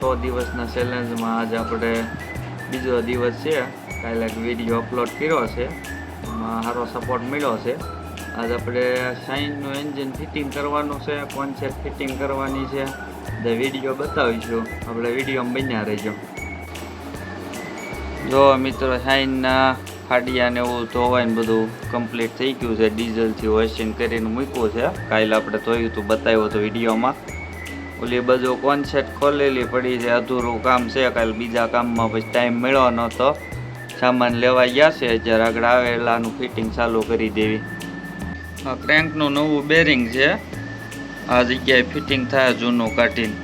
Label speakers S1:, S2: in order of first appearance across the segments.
S1: 100 દિવસના ચેલેન્જમાં આજ આપણે બીજો દિવસ છે. કાલે એક વિડીયો અપલોડ કર્યો છે, એમાં સારો સપોર્ટ મળ્યો છે. આજ આપણે શાઇનનું એન્જિન ફિટિંગ કરવાનું છે, કોન્સેપ્ટ ફિટિંગ કરવાની છે, જે વિડીયો બતાવીશું. આપણે વિડીયોમાં બન્યા રહેજો. જો મિત્રો, શાઇનના ફાડિયા ને એવું ધોવાઈને બધું કમ્પ્લીટ થઈ ગયું છે. ડીઝલથી વોશિંગ કરીને મૂક્યું છે. કાલે આપણે ધોયું હતું, બતાવ્યું હતું વિડીયોમાં. ઓલી બધું કોન્સેપ્ટ ખોલેલી પડી છે, અધૂરું કામ છે. કાલે બીજા કામમાં પછી ટાઈમ મળ્યો નહોતો, સામાન લેવા ગયા છે. જ્યારે આગળ આવેલાનું ફિટિંગ ચાલુ કરી દેવી. આ ક્રેન્કનું નવું બેરિંગ છે, આ જગ્યાએ ફિટિંગ થાય જૂનું કાઢીને.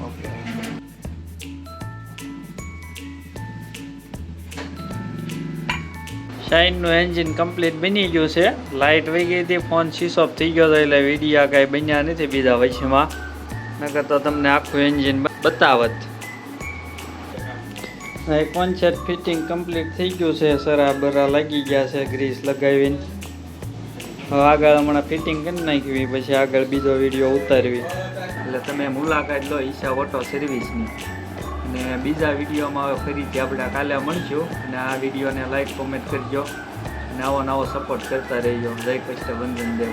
S1: ઓકે. શાઇનનું એન્જિન કમ્પ્લીટ બની ગયું છે. લાઇટ વહી ગઈ હતી, ફોન સ્વિચ ઓફ થઈ ગયો હતો, એટલે વિડીયા કાંઈ બન્યા નથી બીજા વચમાં. નકર તો તમને આખું એન્જિન બતાવત. કોન્સેપ્ટ ફિટિંગ કમ્પ્લીટ થઈ ગયું છે. સરા બરા લાગી ગયા છે ગ્રીસ લગાવીને. હવે આગળ હમણાં ફિટિંગ કરી નાખવી, પછી આગળ બીજો વિડીયો ઉતારવી. એટલે તમે મુલાકાત લો ઈશા ઓટો સર્વિસની. અને બીજા વિડીયોમાં હવે ફરીથી આપણે કાલે મળશું. અને આ વિડીયોને લાઈક કોમેન્ટ કરજો અને આવો નવો સપોર્ટ કરતા રહેજો. જય કૃષ્ણ, વંદન દેવ.